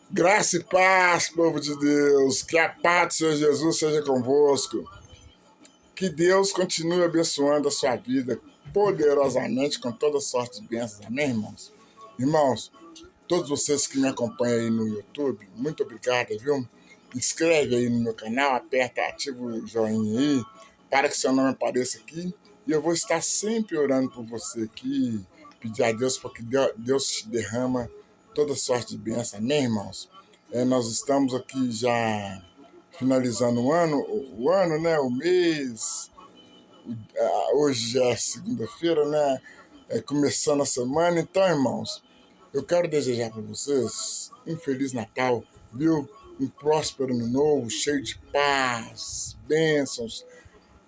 Graça e paz, povo de Deus, que a paz do Senhor Jesus seja convosco, que Deus continue abençoando a sua vida poderosamente com toda sorte de bênçãos, amém, irmãos? Irmãos, todos vocês que me acompanham aí no YouTube, muito obrigado, viu? Inscreve aí no meu canal, aperta, ativa o joinha aí, para que seu nome apareça aqui, e eu vou estar sempre orando por você aqui, pedir a Deus para que Deus te derrama toda sorte de bênção, amém, irmãos? Nós estamos aqui já finalizando o ano, né? O mês. Hoje já é segunda-feira, né? Começando a semana. Então, irmãos, eu quero desejar para vocês um Feliz Natal, viu? Um próspero ano novo, cheio de paz, bênçãos,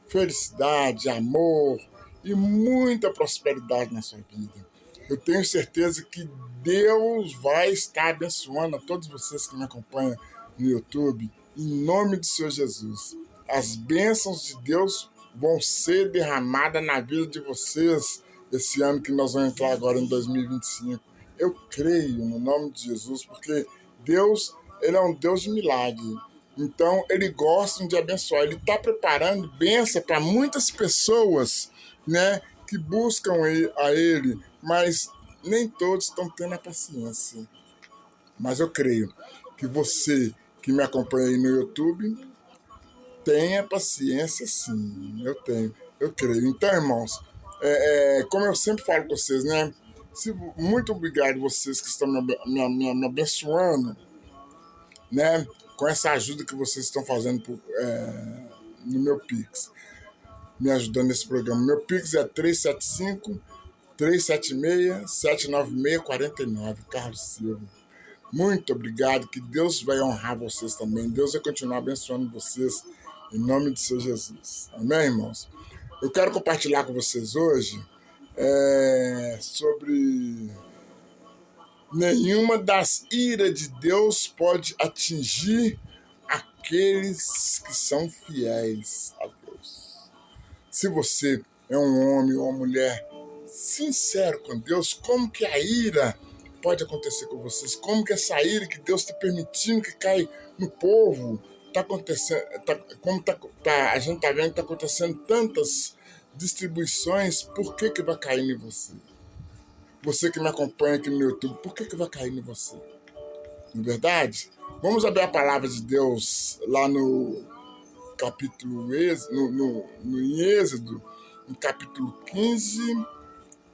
felicidade, amor e muita prosperidade na sua vida. Eu tenho certeza que Deus vai estar abençoando a todos vocês que me acompanham no YouTube, em nome do Senhor Jesus. As bênçãos de Deus vão ser derramadas na vida de vocês esse ano que nós vamos entrar agora em 2025. Eu creio no nome de Jesus, porque Deus, ele é um Deus de milagre. Então, ele gosta de abençoar. Ele está preparando bênção para muitas pessoas, né, que buscam a ele, mas nem todos estão tendo a paciência. Mas eu creio que você que me acompanha aí no YouTube tenha paciência, sim. Eu creio. Então, irmãos, como eu sempre falo com vocês, né? Muito obrigado vocês que estão me abençoando, né? Com essa ajuda que vocês estão fazendo no meu Pix, me ajudando nesse programa. Meu Pix é 375-376-796-49, Carlos Silva. Muito obrigado, que Deus vai honrar vocês também. Deus vai continuar abençoando vocês, em nome de Senhor Jesus. Amém, irmãos? Eu quero compartilhar com vocês hoje sobre nenhuma das iras de Deus pode atingir aqueles que são fiéis a Deus. Se você é um homem ou uma mulher sincero com Deus, como que a ira pode acontecer com vocês? Como que essa ira que Deus está permitindo que caia no povo está acontecendo? A gente está vendo que está acontecendo tantas distribuições, por que vai cair em você? Você que me acompanha aqui no YouTube, por que vai cair em você? Não é verdade? Vamos abrir a palavra de Deus lá no capítulo em Êxodo, no capítulo 15,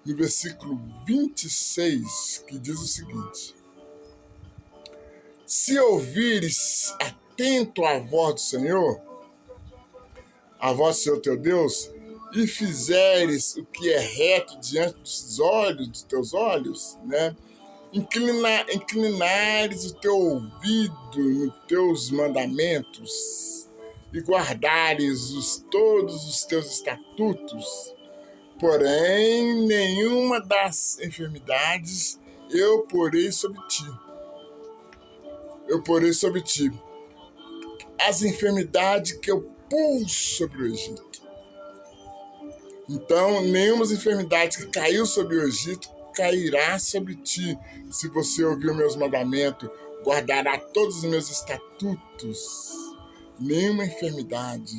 no versículo 26, que diz o seguinte: se ouvires atento à voz do Senhor, a voz do Senhor teu Deus, e fizeres o que é reto diante dos teus olhos, né? Inclinares o teu ouvido nos teus mandamentos e guardares todos os teus estatutos, porém nenhuma das enfermidades eu porei sobre ti. Eu porei sobre ti as enfermidades que eu pus sobre o Egito. Então, nenhuma das enfermidades que caiu sobre o Egito cairá sobre ti, se você ouvir os meus mandamentos, guardará todos os meus estatutos. Nenhuma enfermidade,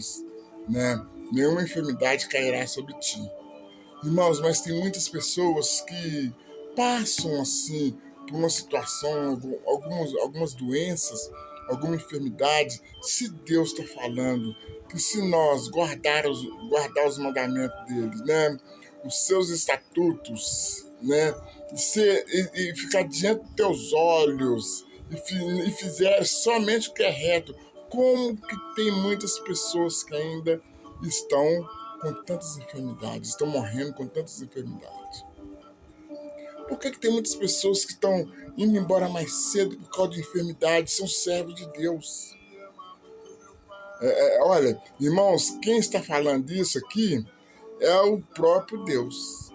né? Nenhuma enfermidade cairá sobre ti. Irmãos, mas tem muitas pessoas que passam assim por uma situação, algumas doenças, alguma enfermidade. Se Deus está falando que se nós guardar os mandamentos dele, né, os seus estatutos, né, e ficar diante dos teus olhos e fizer somente o que é reto, como que tem muitas pessoas que ainda estão com tantas enfermidades, estão morrendo com tantas enfermidades? Por que tem muitas pessoas que estão indo embora mais cedo por causa de enfermidade? São servos de Deus. Olha, irmãos, quem está falando isso aqui é o próprio Deus.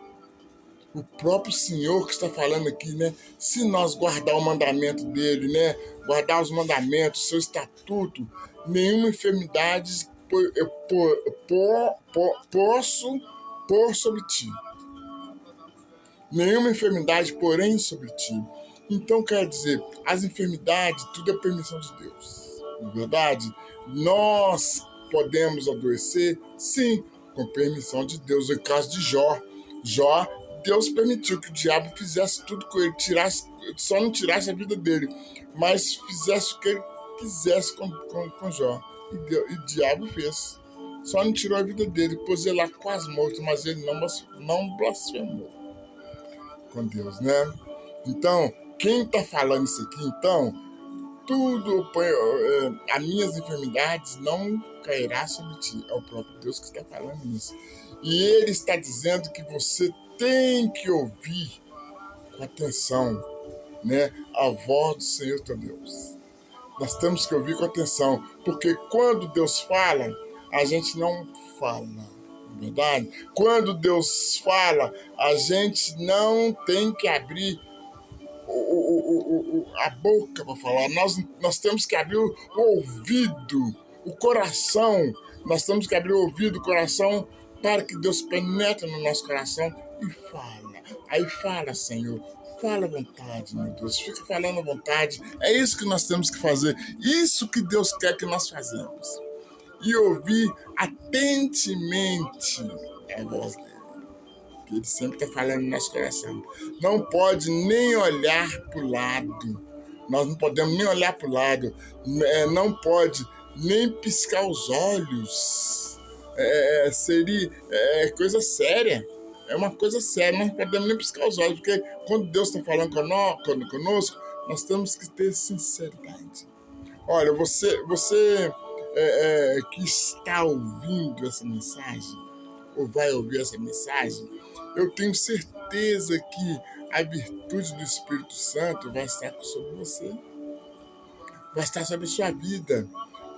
O próprio Senhor que está falando aqui, né? Se nós guardar o mandamento dele, né? Guardar os mandamentos, seu estatuto, nenhuma enfermidade eu posso pôr sobre ti. Nenhuma enfermidade, porém, sobre ti. Então, quer dizer, as enfermidades, tudo é permissão de Deus. Não é verdade? Nós podemos adoecer, sim, com permissão de Deus. No caso de Jó, Deus permitiu que o diabo fizesse tudo com ele, só não tirasse a vida dele, mas fizesse o que ele quisesse com Jó. E o diabo fez. Só não tirou a vida dele, pôs ele lá quase morto, mas ele não blasfemou com Deus, né? Então, quem está falando isso aqui, então, as minhas enfermidades não cairá sobre ti. É o próprio Deus que está falando isso. E ele está dizendo que você tem que ouvir com atenção, né, a voz do Senhor teu Deus. Nós temos que ouvir com atenção, porque quando Deus fala, a gente não fala, não é verdade? Quando Deus fala, a gente não tem que abrir a boca para falar. Nós temos que abrir o ouvido, o coração. Nós temos que abrir o ouvido, o coração, para que Deus penetre no nosso coração e fala. Aí fala, Senhor. Fala à vontade, meu Deus. Fica falando à vontade. É isso que nós temos que fazer. Isso que Deus quer que nós façamos. E ouvir atentamente a voz dele. Que ele sempre está falando no nosso coração. Não pode nem olhar para o lado. Nós não podemos nem olhar para o lado. Não pode nem piscar os olhos. Seria coisa séria. É uma coisa séria. Nós não podemos nem piscar os olhos. Porque quando Deus está falando conosco, nós temos que ter sinceridade. Olha, você que está ouvindo essa mensagem, ou vai ouvir essa mensagem, eu tenho certeza que a virtude do Espírito Santo vai estar sobre você. Vai estar sobre a sua vida.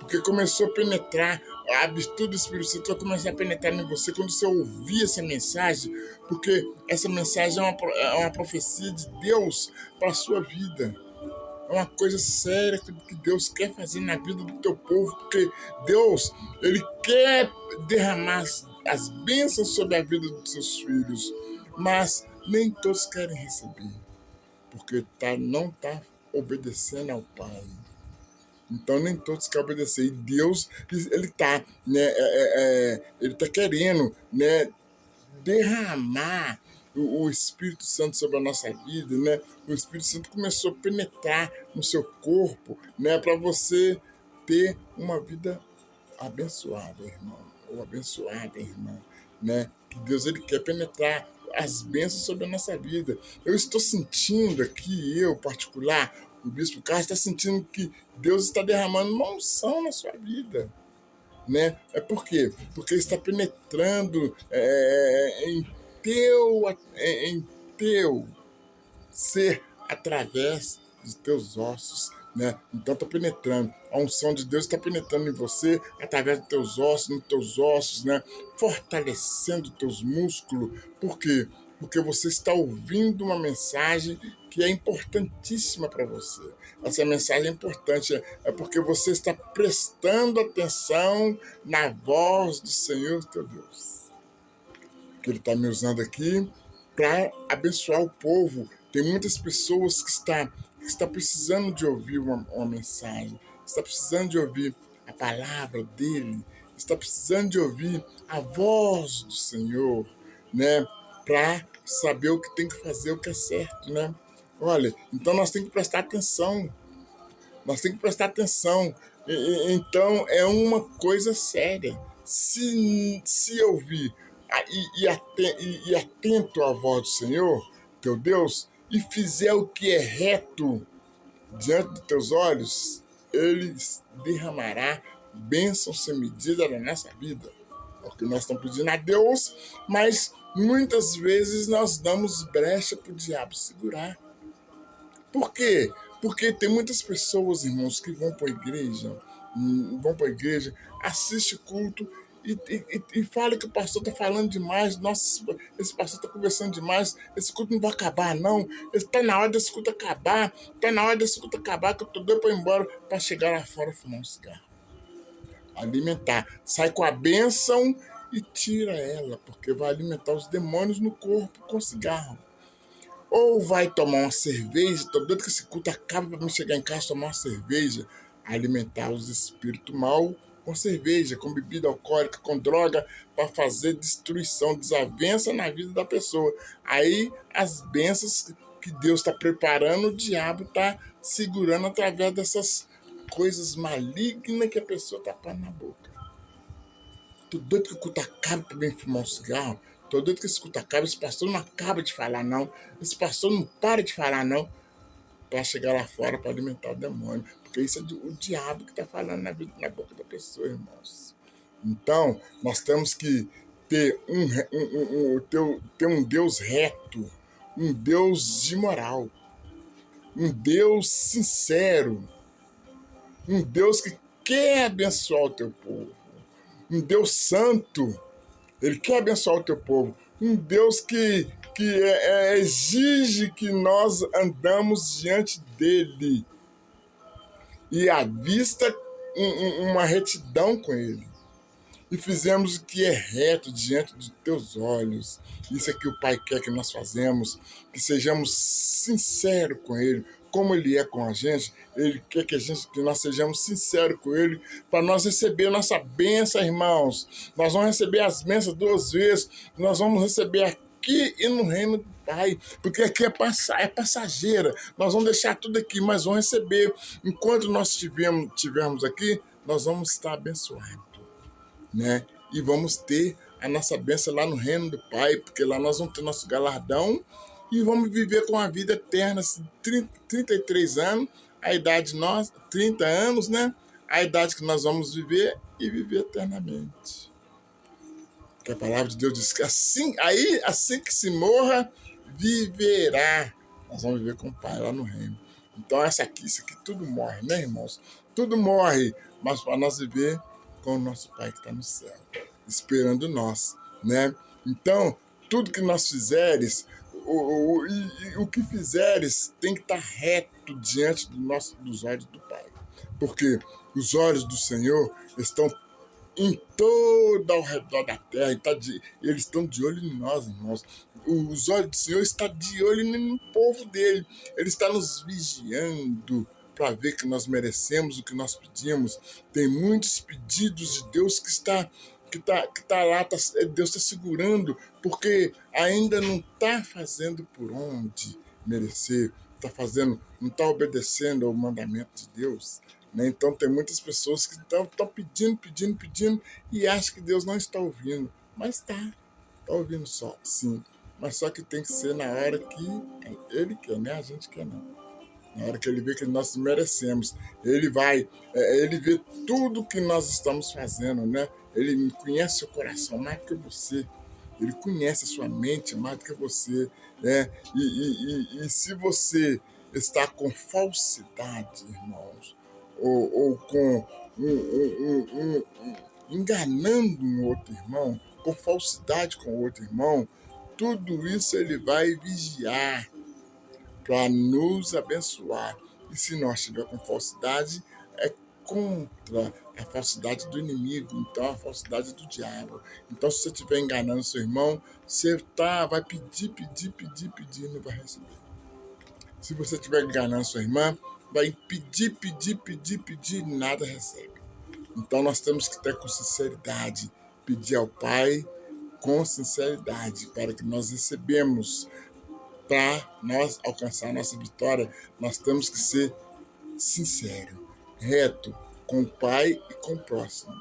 Porque começou a penetrar, a virtude do Espírito Santo vai começar a penetrar em você quando você ouvir essa mensagem, porque essa mensagem é uma profecia de Deus para a sua vida. É uma coisa séria que Deus quer fazer na vida do teu povo, porque Deus, Ele quer derramar as bênçãos sobre a vida dos seus filhos, mas nem todos querem receber, porque não está obedecendo ao Pai. Então nem todos querem obedecer. E Deus, Ele está ele tá querendo, né, derramar o Espírito Santo sobre a nossa vida, né? O Espírito Santo começou a penetrar no seu corpo, né, para você ter uma vida abençoada, irmão, ou abençoada, irmã, né? Que Deus, Ele quer penetrar as bênçãos sobre a nossa vida. Eu estou sentindo aqui, particular, o Bispo Carlos está sentindo que Deus está derramando uma unção na sua vida, né? Por quê? Porque está penetrando em teu ser através dos teus ossos, né? Então está penetrando. A unção de Deus está penetrando em você através dos teus ossos, né? Fortalecendo teus músculos. Por quê? Porque você está ouvindo uma mensagem que é importantíssima para você. Essa mensagem é importante, é porque você está prestando atenção na voz do Senhor teu Deus. Que Ele está me usando aqui para abençoar o povo. Tem muitas pessoas que está precisando de ouvir uma mensagem, está precisando de ouvir a palavra dele, está precisando de ouvir a voz do Senhor, né? Para saber o que tem que fazer, o que é certo, né? Olha, então nós temos que prestar atenção. Nós temos que prestar atenção. Então é uma coisa séria. Se ouvir e atento à voz do Senhor, teu Deus, e fizer o que é reto diante dos teus olhos, Ele derramará bênçãos sem medida na nossa vida. É o que nós estamos pedindo a Deus, mas muitas vezes nós damos brecha para o diabo segurar. Por quê? Porque tem muitas pessoas, irmãos, que vão para a igreja, assiste culto e fala que o pastor está falando demais. Nossa, esse pastor está conversando demais. Esse culto não vai acabar, não. Está na hora desse culto acabar. Está na hora desse culto acabar, que eu estou doido para ir embora, para chegar lá fora e fumar um cigarro. Alimentar. Sai com a bênção e tira ela, porque vai alimentar os demônios no corpo com cigarro. ou vai tomar uma cerveja, tô doido que esse culto acaba para me chegar em casa, tomar uma cerveja, alimentar os espíritos mal com cerveja, com bebida alcoólica, com droga, para fazer destruição, desavença na vida da pessoa. Aí as bênçãos que Deus está preparando, o diabo está segurando através dessas coisas malignas que a pessoa está pondo na boca. Tô doido que o culto acabe para mim fumar um cigarro. Tô doido que esse culto acabe. Esse pastor não acaba de falar, não. Esse pastor não para de falar, não. Para chegar lá fora para alimentar o demônio. Porque isso é o diabo que está falando na boca da pessoa, irmãos. Então, nós temos que ter ter um Deus reto, um Deus de moral, um Deus sincero, um Deus que quer abençoar o teu povo, um Deus santo. Ele quer abençoar o teu povo. Um Deus que exige que nós andamos diante dele e à vista uma retidão com ele. E fizemos o que é reto diante de teus olhos. Isso é que o Pai quer que nós fazemos, que sejamos sinceros com ele, como ele é com a gente. Ele quer que nós sejamos sinceros com ele, para nós receber nossa bênção, irmãos. Nós vamos receber as bênçãos 2 vezes, nós vamos receber aqui e no reino do Pai, porque aqui é passageira. Nós vamos deixar tudo aqui, mas vamos receber. Enquanto nós estivermos aqui, nós vamos estar abençoados, né? E vamos ter a nossa bênção lá no reino do Pai, porque lá nós vamos ter nosso galardão e vamos viver com a vida eterna, 33 anos, a idade nossa, 30 anos, né? A idade que nós vamos viver e viver eternamente. Que a palavra de Deus diz que assim que se morra, viverá. Nós vamos viver com o Pai lá no reino. Então isso aqui tudo morre, né, irmãos? Tudo morre, mas para nós viver com o nosso Pai que está no céu, esperando nós, né? Então, tudo que nós fizeres, o que fizeres tem que estar reto diante dos olhos do Pai. Porque os olhos do Senhor estão em todo ao redor da terra, eles estão de olho em nós, irmãos. Os olhos do Senhor estão de olho no povo dele. Ele está nos vigiando para ver que nós merecemos o que nós pedimos. Tem muitos pedidos de Deus que está lá, Deus está segurando, porque ainda não está fazendo por onde merecer, não está obedecendo ao mandamento de Deus. Né? Então tem muitas pessoas que estão pedindo e acham que Deus não está ouvindo, mas está ouvindo só, sim. Mas só que tem que ser na hora que ele quer, né? A gente quer não. Na hora que ele vê que nós merecemos, ele vê tudo que nós estamos fazendo, né? Ele conhece o coração mais do que você, ele conhece a sua mente mais do que você, né? E se você está com falsidade, irmãos, ou com enganando um outro irmão, com falsidade com outro irmão, tudo isso ele vai vigiar para nos abençoar. E se nós estiver com falsidade, é contra a falsidade do inimigo, então a falsidade do diabo. Então, se você estiver enganando seu irmão, você vai pedir, e não vai receber. Se você estiver enganando sua irmã, vai pedir, e nada recebe. Então, nós temos que ter com sinceridade, pedir ao Pai com sinceridade, para que nós recebemos. Para nós alcançar a nossa vitória, nós temos que ser sincero, reto, com o Pai e com o próximo.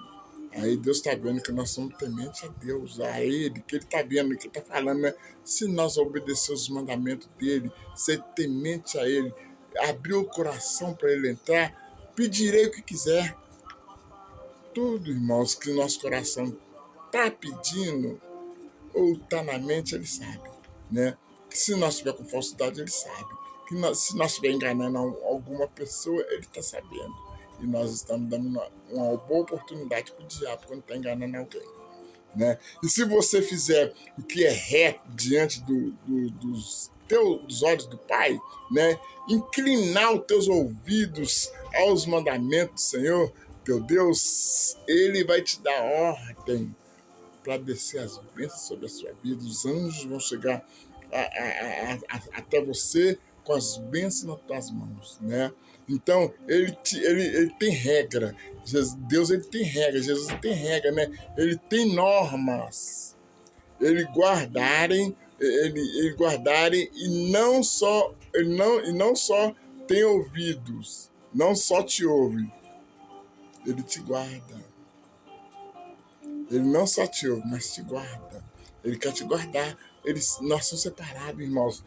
Aí Deus está vendo que nós somos tementes a Deus, a Ele, que Ele está vendo, que Ele está falando, né? Se nós obedecermos os mandamentos dEle, ser temente a Ele, abrir o coração para Ele entrar, pedirei o que quiser. Tudo, irmãos, que o nosso coração está pedindo ou está na mente, Ele sabe, né? Que se nós estiver com falsidade, ele sabe. Se nós estiver enganando alguma pessoa, ele está sabendo. E nós estamos dando uma boa oportunidade para o diabo quando está enganando alguém. Né? E se você fizer o que é reto diante dos olhos do Pai, né? Inclinar os teus ouvidos aos mandamentos do Senhor, teu Deus, Ele vai te dar ordem para descer as bênçãos sobre a sua vida. Os anjos vão chegar até você com as bênçãos nas tuas mãos, né? Então, ele tem regra. Deus ele tem regra, Jesus ele tem regra, né? Ele tem normas. Ele guardarem e não só tem ouvidos, não só te ouve, ele te guarda. Ele não só te ouve, mas te guarda. Ele quer te guardar. Nós somos separados, irmãos.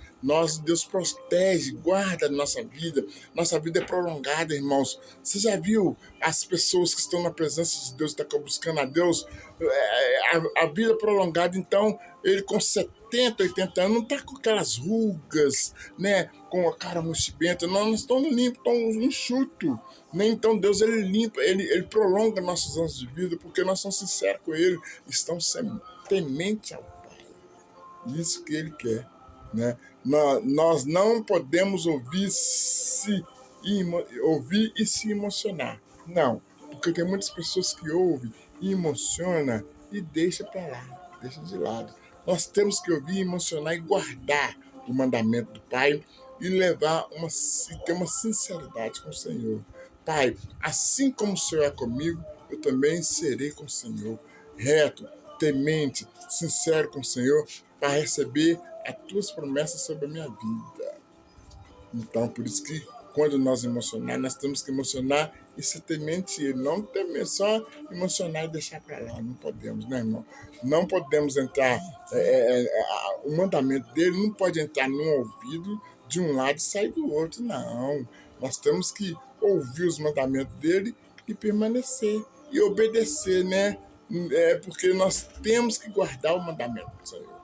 Deus protege, guarda a nossa vida. Nossa vida é prolongada, irmãos. Você já viu as pessoas que estão na presença de Deus, estão buscando a Deus? A vida prolongada, então, ele com 70, 80 anos, não está com aquelas rugas, né? Com a cara mochibenta. Não, nós estamos limpos, estamos enxutos. Né? Então, Deus, ele limpa, ele prolonga nossos anos de vida, porque nós somos sinceros com ele. Estamos temente ao Pai. Isso que ele quer, né? Nós não podemos ouvir e se emocionar. Não, porque tem muitas pessoas que ouvem e emocionam e deixam para lá, deixam de lado. Nós temos que ouvir, emocionar e guardar o mandamento do Pai e ter uma sinceridade com o Senhor. Pai, assim como o Senhor é comigo, eu também serei com o Senhor. Reto, temente, sincero com o Senhor, para receber as tuas promessas sobre a minha vida. Então, por isso que quando nós emocionar, nós temos que emocionar e ser temente ele. Não temer, só emocionar e deixar para lá. Não podemos, né, irmão? Não podemos entrar. O mandamento dele não pode entrar num ouvido de um lado e sair do outro, não. Nós temos que ouvir os mandamentos dele e permanecer e obedecer, né? Porque nós temos que guardar o mandamento do Senhor.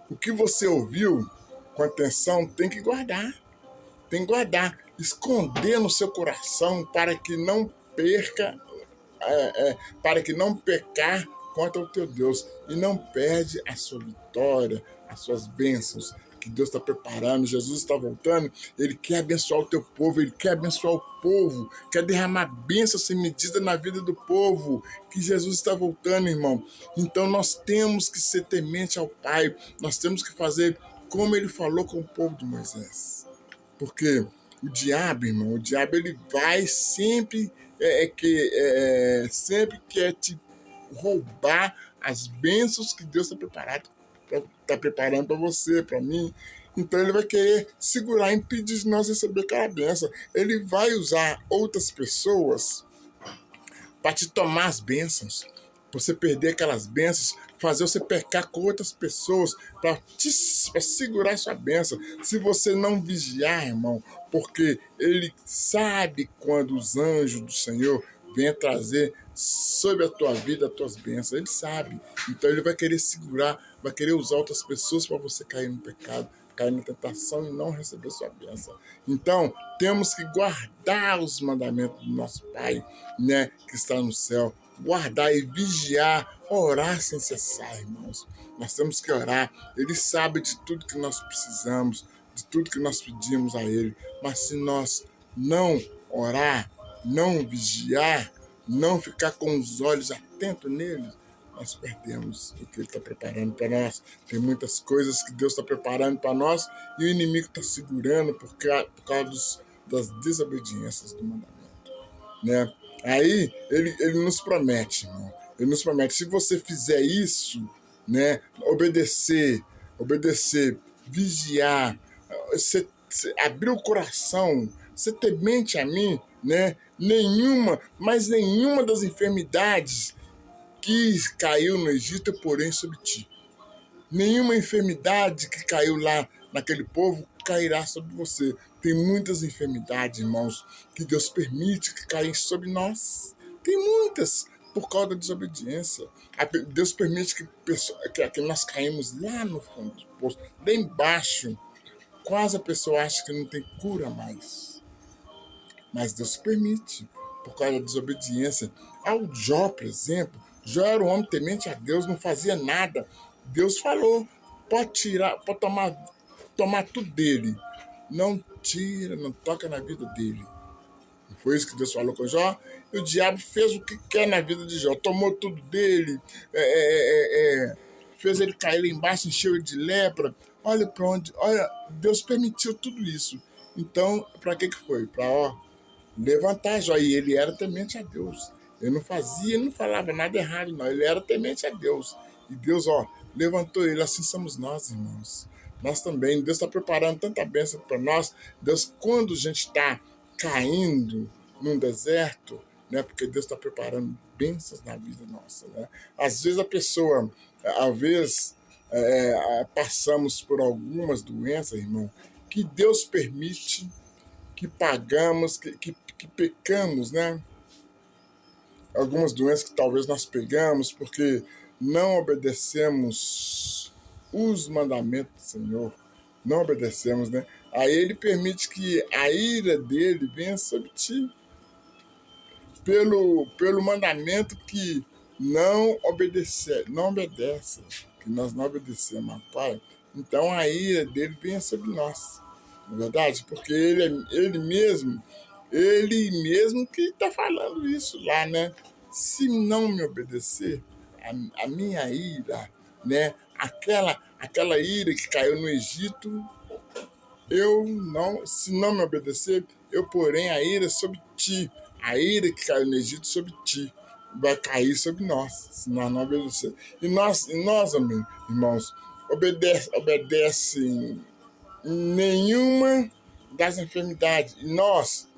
O que você ouviu com atenção tem que guardar. Tem que guardar. Esconder no seu coração para que não perca, para que não pecar contra o teu Deus. E não perde a sua vitória, as suas bênçãos que Deus está preparando. Jesus está voltando. Ele quer abençoar o teu povo. Ele quer abençoar o povo. Quer derramar bênçãos sem medida na vida do povo. Que Jesus está voltando, irmão. Então nós temos que ser temente ao Pai. Nós temos que fazer como ele falou com o povo de Moisés. Porque o diabo, irmão, ele vai sempre sempre quer te roubar as bênçãos que Deus está preparando para você, para mim. Então ele vai querer segurar, impedir de nós receber aquela bênção. Ele vai usar outras pessoas para te tomar as bênçãos, para você perder aquelas bênçãos, fazer você pecar com outras pessoas, para segurar sua bênção. Se você não vigiar, irmão, porque ele sabe quando os anjos do Senhor vêm trazer sobre a tua vida as tuas bênçãos. Ele sabe. Então ele vai querer segurar, vai querer usar outras pessoas para você cair no pecado, cair na tentação e não receber sua bênção. Então, temos que guardar os mandamentos do nosso Pai, né, que está no céu. Guardar e vigiar, orar sem cessar, irmãos. Nós temos que orar. Ele sabe de tudo que nós precisamos, de tudo que nós pedimos a Ele. Mas se nós não orar, não vigiar, não ficar com os olhos atentos nele, nós perdemos o que ele está preparando para nós. Tem muitas coisas que Deus está preparando para nós e o inimigo está segurando por causa das desobediências do mandamento, né? Aí ele nos promete, irmão. Ele nos promete, se você fizer isso, né, obedecer, vigiar, você abrir o coração, ser temente a mim, né? Nenhuma das enfermidades que caiu no Egito, porém, sobre ti. Nenhuma enfermidade que caiu lá naquele povo cairá sobre você. Tem muitas enfermidades, irmãos, que Deus permite que caem sobre nós. Tem muitas, por causa da desobediência. Deus permite que nós caímos lá no fundo do poço, lá embaixo. Quase a pessoa acha que não tem cura mais. Mas Deus permite, por causa da desobediência. Ao Jó, por exemplo, Jó era um homem temente a Deus, não fazia nada. Deus falou, pode tomar tudo dele. Não tira, não toca na vida dele. Não foi isso que Deus falou com Jó? E o diabo fez o que quer na vida de Jó. Tomou tudo dele, fez ele cair lá embaixo, encheu ele de lepra, Olha para onde, olha, Deus permitiu tudo isso. Então, para que foi? Para levantar Jó. E ele era temente a Deus. Ele não fazia, ele não falava nada errado, não. Ele era temente a Deus. E Deus, levantou ele. Assim somos nós, irmãos. Nós também. Deus está preparando tanta bênção para nós. Deus, quando a gente está caindo num deserto, né? Porque Deus está preparando bênçãos na vida nossa, né? Às vezes a pessoa, às vezes, passamos por algumas doenças, irmão, que Deus permite que pagamos, que pecamos, né? Algumas doenças que talvez nós pegamos porque não obedecemos os mandamentos do Senhor. Não obedecemos, né? Aí ele permite que a ira dele venha sobre ti pelo mandamento que não obedece, que nós não obedecemos, Pai. Então a ira dele venha sobre nós, não é verdade? Porque ele mesmo que está falando isso lá, né? Se não me obedecer, a minha ira, né? Aquela ira que caiu no Egito, se não me obedecer, eu porém a ira sobre ti. A ira que caiu no Egito sobre ti vai cair sobre nós, se nós não obedecer. E nós irmãos, obedecem nenhuma das enfermidades. E nós,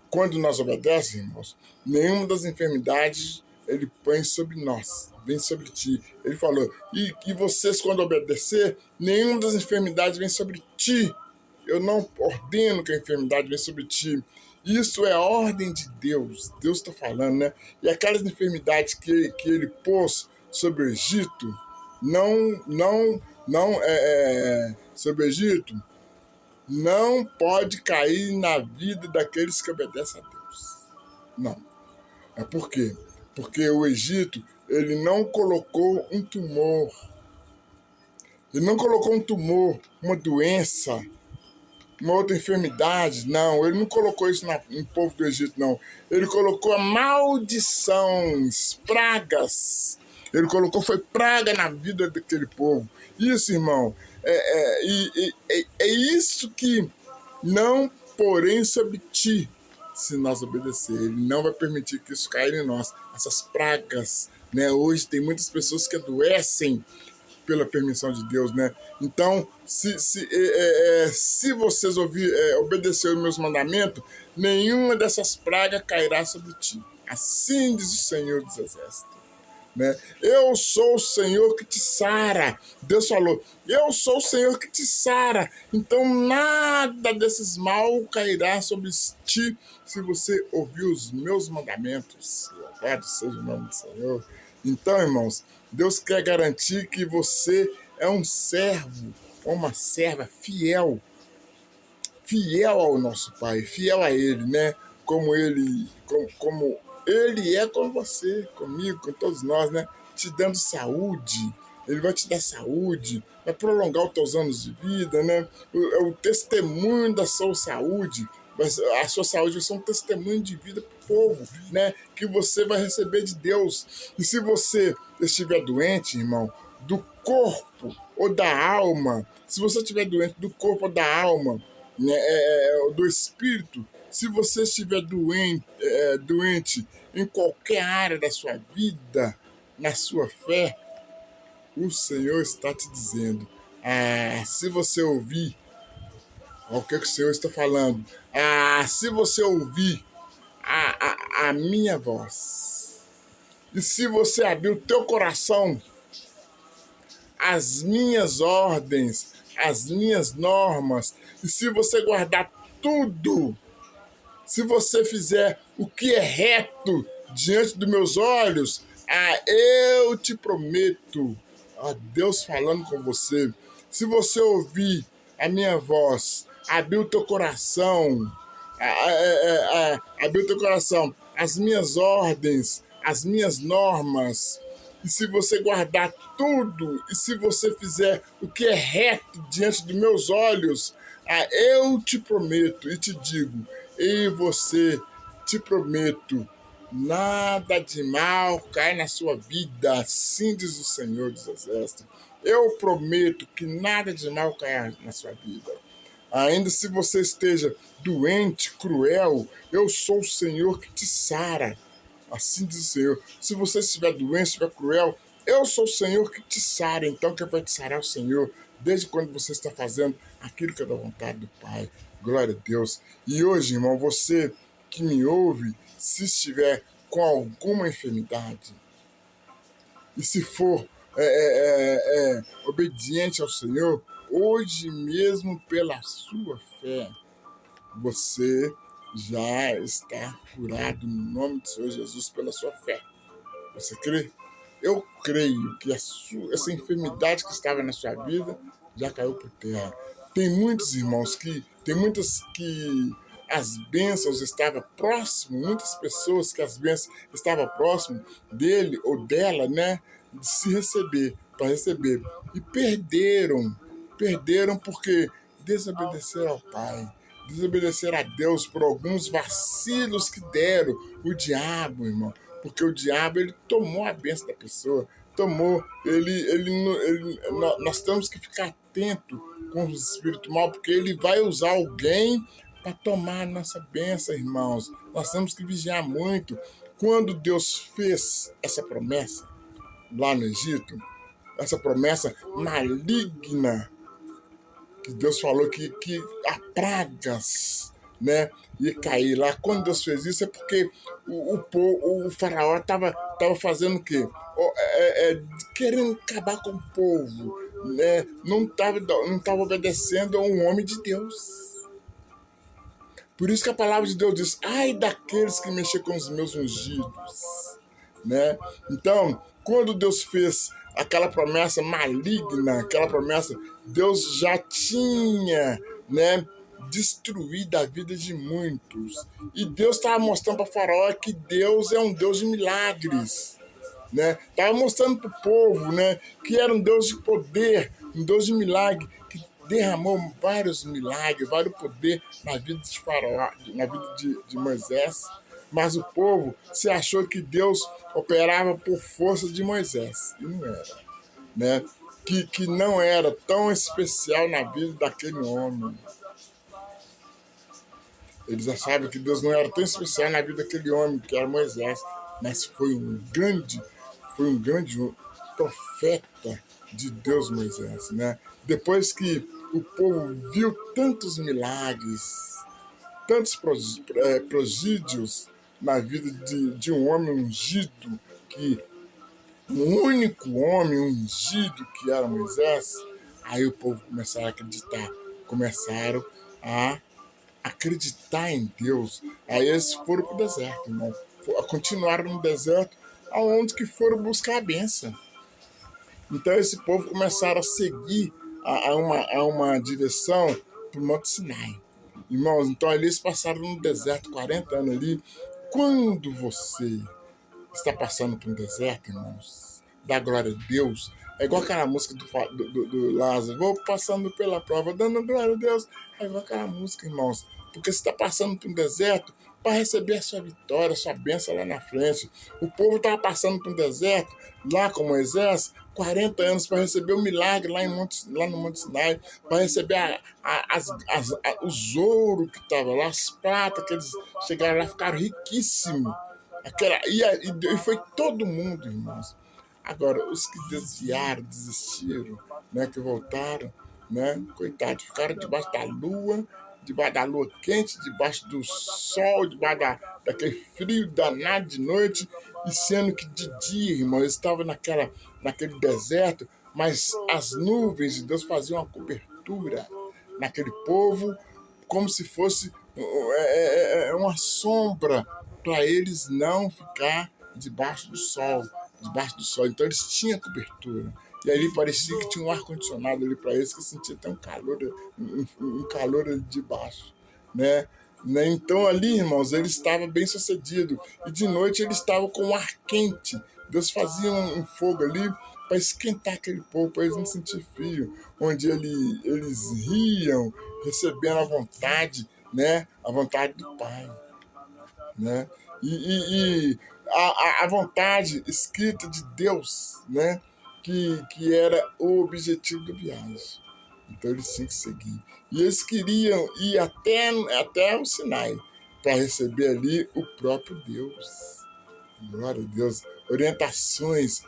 quando nós obedecemos, irmãos, nenhuma das enfermidades ele põe sobre nós, vem sobre ti. Ele falou, e vocês quando obedecer, nenhuma das enfermidades vem sobre ti. Eu não ordeno que a enfermidade venha sobre ti. Isso é a ordem de Deus. Deus está falando, né? E aquelas enfermidades que ele pôs sobre o Egito, sobre o Egito, não pode cair na vida daqueles que obedecem a Deus. Não. É por quê? Porque o Egito, ele não colocou um tumor. Ele não colocou um tumor, uma doença, uma outra enfermidade. Não, ele não colocou isso no povo do Egito, não. Ele colocou maldições, pragas. Ele colocou, foi praga na vida daquele povo. Isso, irmão, é isso que não porém sobre ti, se nós obedecer. Ele não vai permitir que isso caia em nós. Essas pragas, né? Hoje tem muitas pessoas que adoecem pela permissão de Deus, né? Então, se vocês obedecerem os meus mandamentos, nenhuma dessas pragas cairá sobre ti. Assim diz o Senhor dos Exércitos. Né? Eu sou o Senhor que te sara. Deus falou, eu sou o Senhor que te sara. Então nada desses mal cairá sobre ti se você ouvir os meus mandamentos. Louvado seja o nome do Senhor. Então, irmãos, Deus quer garantir que você é um servo ou uma serva fiel ao nosso Pai, fiel a Ele, né? Como Ele é com você, comigo, com todos nós, né? Te dando saúde. Ele vai te dar saúde, vai prolongar os teus anos de vida, né? O testemunho da sua saúde, a sua saúde vai ser um testemunho de vida para o povo, né? Que você vai receber de Deus. E se você estiver doente, irmão, do corpo ou da alma, se você estiver doente do corpo ou da alma, né, do espírito, se você estiver doente em qualquer área da sua vida, na sua fé, o Senhor está te dizendo, se você ouvir, o que o Senhor está falando, se você ouvir a minha voz, e se você abrir o teu coração, as minhas ordens, as minhas normas, e se você guardar tudo, se você fizer o que é reto diante dos meus olhos, eu te prometo, Deus falando com você, se você ouvir a minha voz, abrir o teu coração, abrir o teu coração, as minhas ordens, as minhas normas, e se você guardar tudo, e se você fizer o que é reto diante dos meus olhos, eu te prometo e te digo, e você te prometo, nada de mal cai na sua vida, assim diz o Senhor dos Exércitos. Eu prometo que nada de mal caia na sua vida. Ainda se você esteja doente, cruel, eu sou o Senhor que te sara. Assim diz o Senhor. Se você estiver doente, estiver cruel, eu sou o Senhor que te sara. Então quem vai te sarar é o Senhor, desde quando você está fazendo aquilo que é da vontade do Pai. Glória a Deus. E hoje, irmão, você que me ouve, se estiver com alguma enfermidade, e se for obediente ao Senhor, hoje mesmo pela sua fé, você já está curado no nome do Senhor Jesus pela sua fé. Você crê? Eu creio que essa enfermidade que estava na sua vida já caiu por terra. Tem muitos irmãos tem muitas que as bênçãos estavam próximo, muitas pessoas que as bênçãos estavam próximo dele ou dela, né, de se receber, para receber, e perderam porque desobedeceram ao Pai, desobedeceram a Deus por alguns vacilos que deram o diabo, irmão. Porque o diabo, ele tomou a bênção da pessoa, tomou, nós temos que ficar atento com o espírito mal, porque ele vai usar alguém para tomar a nossa bênção, irmãos. Nós temos que vigiar muito. Quando Deus fez essa promessa lá no Egito, essa promessa maligna, que Deus falou que há pragas, né, ia cair lá. Quando Deus fez isso é porque o faraó estava fazendo o quê? Querendo acabar com o povo, né? Não tava obedecendo a um homem de Deus. Por isso que a palavra de Deus diz: ai daqueles que mexem com os meus ungidos, né? Então, quando Deus fez aquela promessa maligna, aquela promessa, Deus já tinha, né, destruído a vida de muitos. E Deus estava mostrando para Faraó que Deus é um Deus de milagres, né? Estava mostrando para o povo, né, que era um Deus de poder, um Deus de milagre, que derramou vários milagres, vários poder na vida de Faraó, na vida de Moisés. Mas o povo se achou que Deus operava por força de Moisés. E não era, né? Que não era tão especial na vida daquele homem. Eles achavam que Deus não era tão especial na vida daquele homem, que era Moisés. Mas foi um grande profeta de Deus, Moisés, né? Depois que o povo viu tantos milagres, tantos prodígios na vida de um homem ungido, que um único homem ungido que era Moisés, aí o povo começaram a acreditar em Deus. Aí eles foram para o deserto, irmão. Continuaram no deserto, aonde que foram buscar a bênção. Então esse povo começaram a seguir a uma direção para o Monte Sinai. Irmãos, então ali eles passaram no deserto 40 anos ali. Quando você está passando por um deserto, irmãos, dá glória a Deus. É igual aquela música do Lázaro, vou passando pela prova, dando glória a Deus. É igual aquela música, irmãos, porque você está passando por um deserto para receber a sua vitória, a sua bênção lá na frente. O povo estava passando por um deserto, lá com Moisés, 40 anos para receber o milagre lá no Monte Sinai, para receber os ouro que estava lá, as pratas que eles chegaram lá, ficaram riquíssimos. E foi todo mundo, irmãos. Agora, os que desviaram, desistiram, né, que voltaram, né, coitados, ficaram debaixo da lua quente, debaixo do sol, debaixo daquele frio danado de noite, e sendo que de dia, irmão, eles estavam naquele deserto, mas as nuvens de Deus faziam uma cobertura naquele povo, como se fosse uma sombra para eles não ficar debaixo do sol. Então eles tinham cobertura. E ali parecia que tinha um ar-condicionado ali para eles, que sentia até um calor ali de baixo, né? Então ali, irmãos, ele estava bem sucedido. E de noite ele estava com um ar quente. Deus fazia um fogo ali para esquentar aquele povo, para eles não sentir frio. Onde eles riam, recebendo a vontade, né? A vontade do Pai, né? E a vontade escrita de Deus, né? que era o objetivo da viagem. Então eles tinham que seguir. E eles queriam ir até o Sinai para receber ali o próprio Deus. Glória a Deus. Orientações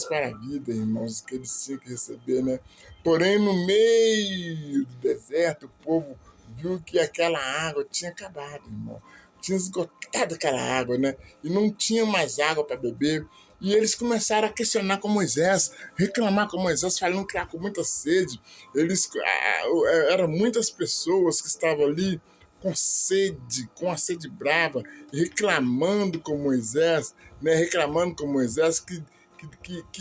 para a vida, irmãos, que eles tinham que receber, né? Porém, no meio do deserto, o povo viu que aquela água tinha acabado, irmão. Tinha esgotado aquela água, né? E não tinha mais água para beber. E eles começaram a questionar com Moisés, reclamar com Moisés, falando que estava com muita sede. Eram muitas pessoas que estavam ali com a sede brava, reclamando com Moisés, né? Reclamando com Moisés que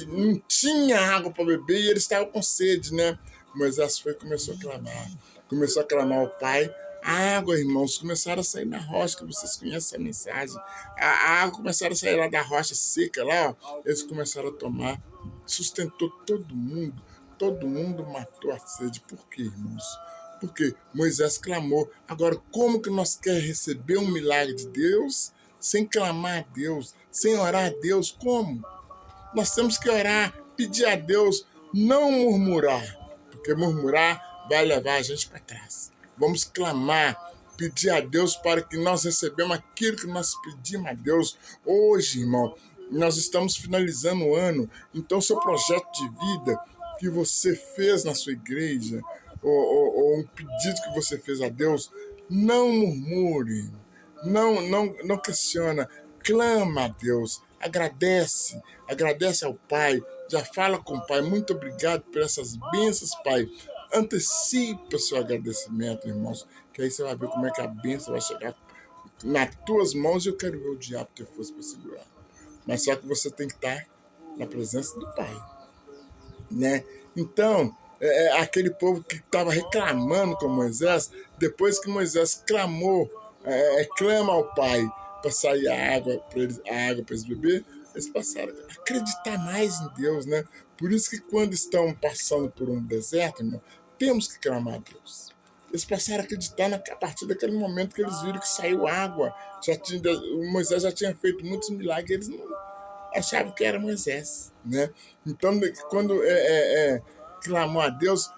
não tinha água para beber e eles estavam com sede, né? Moisés começou a clamar ao Pai. A água, irmãos, começaram a sair na rocha, que vocês conhecem essa mensagem. A água começaram a sair lá da rocha seca, lá, ó, eles começaram a tomar, sustentou todo mundo matou a sede. Por quê, irmãos? Porque Moisés clamou. Agora, como que nós queremos receber um milagre de Deus sem clamar a Deus, sem orar a Deus? Como? Nós temos que orar, pedir a Deus, não murmurar, porque murmurar vai levar a gente para trás. Vamos clamar, pedir a Deus para que nós recebamos aquilo que nós pedimos a Deus. Hoje, irmão, nós estamos finalizando o ano, então seu projeto de vida que você fez na sua igreja, ou um pedido que você fez a Deus, não murmure, não questiona, clama a Deus, agradece ao Pai, já fala com o Pai, muito obrigado por essas bênçãos, Pai. Antecipa o seu agradecimento, irmãos, que aí você vai ver como é que a bênção vai chegar nas tuas mãos. E eu quero ver o diabo ter força para segurar. Mas só que você tem que estar na presença do Pai, né? Então, aquele povo que estava reclamando com Moisés, depois que Moisés clama ao Pai para sair a água para eles beber, eles passaram a acreditar mais em Deus, né? Por isso que quando estão passando por um deserto, irmão, temos que clamar a Deus. Eles passaram a acreditar a partir daquele momento que eles viram que saiu água. Moisés já tinha feito muitos milagres, eles não achavam que era Moisés, né? Então, quando clamou a Deus,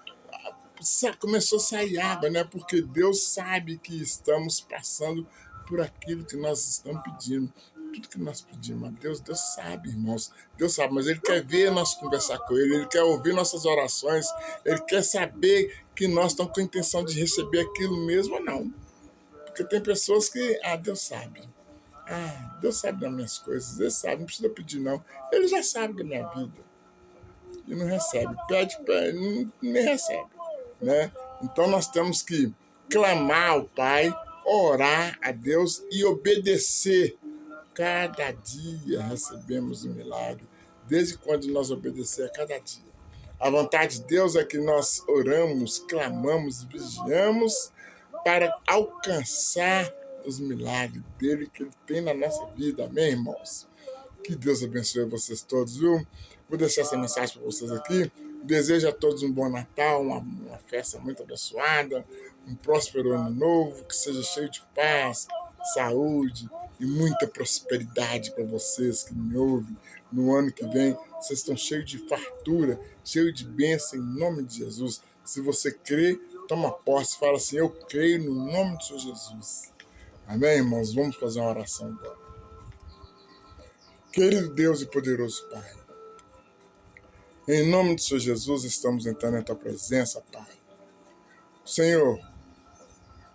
começou a sair água, né? Porque Deus sabe que estamos passando por aquilo que nós estamos pedindo. Tudo que nós pedimos a Deus, Deus sabe, irmãos. Deus sabe, mas Ele quer ver nós conversar com Ele quer ouvir nossas orações, Ele quer saber que nós estamos com a intenção de receber aquilo mesmo ou não. Porque tem pessoas que, Deus sabe. Deus sabe das minhas coisas, Ele sabe, não precisa pedir não. Ele já sabe da minha vida. E não recebe, pede, nem recebe, né? Então nós temos que clamar ao Pai, orar a Deus e obedecer. Cada dia recebemos um milagre, desde quando nós obedecemos a cada dia. A vontade de Deus é que nós oramos, clamamos, vigiamos para alcançar os milagres dele que ele tem na nossa vida. Amém, irmãos? Que Deus abençoe vocês todos, viu? Vou deixar essa mensagem para vocês aqui. Desejo a todos um bom Natal, uma festa muito abençoada, um próspero ano novo, que seja cheio de paz, saúde e muita prosperidade para vocês que me ouvem. No ano que vem, vocês estão cheios de fartura, cheios de bênção em nome de Jesus. Se você crê, toma posse, fala assim, eu creio no nome do Senhor Jesus. Amém, irmãos? Vamos fazer uma oração agora. Querido Deus e poderoso Pai, em nome do Senhor Jesus, estamos entrando em Tua presença, Pai. Senhor,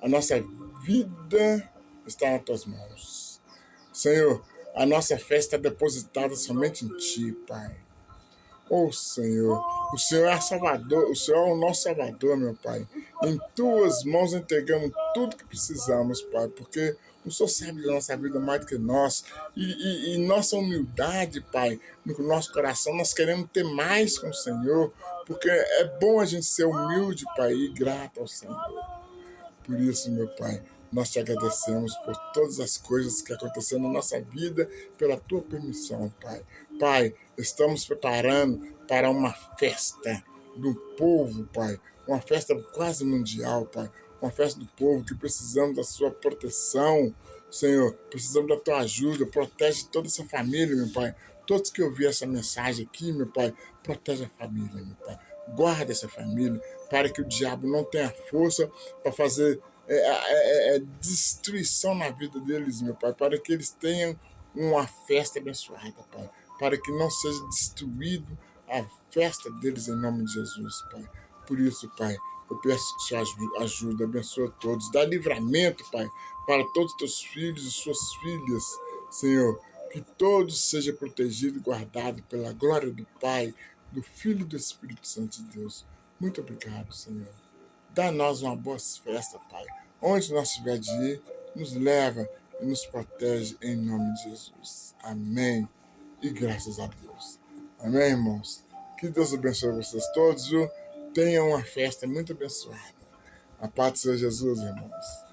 a nossa vida está nas Tuas mãos. Senhor, a nossa fé está depositada somente em Ti, Pai. Senhor, o Senhor é Salvador, o Senhor é o nosso Salvador, meu Pai. Em Tuas mãos entregamos tudo que precisamos, Pai, porque o Senhor sabe da nossa vida mais do que nós. E nossa humildade, Pai, no nosso coração, nós queremos ter mais com o Senhor, porque é bom a gente ser humilde, Pai, e grato ao Senhor. Por isso, meu Pai, nós te agradecemos por todas as coisas que aconteceram na nossa vida, pela Tua permissão, Pai. Pai, estamos preparando para uma festa do povo, Pai, uma festa quase mundial, Pai, uma festa do povo que precisamos da Sua proteção, Senhor, precisamos da Tua ajuda, protege toda essa família, meu Pai, Todos que ouviram essa mensagem aqui, meu Pai, protege a família, meu Pai. Guarda essa família para que o diabo não tenha força para fazer destruição na vida deles, meu Pai, para que eles tenham uma festa abençoada, Pai, para que não seja destruído a festa deles em nome de Jesus, Pai. Por isso, Pai, eu peço que o Senhor ajude, abençoe todos, dá livramento, Pai, para todos os teus filhos e suas filhas, Senhor, que todos sejam protegidos e guardados pela glória do Pai, do Filho e do Espírito Santo de Deus. Muito obrigado, Senhor. Dá a nós uma boa festa, Pai. Onde nós estiver de ir, nos leva e nos protege em nome de Jesus. Amém. E graças a Deus. Amém, irmãos? Que Deus abençoe vocês todos, viu? Tenham uma festa muito abençoada. A paz do Senhor Jesus, irmãos.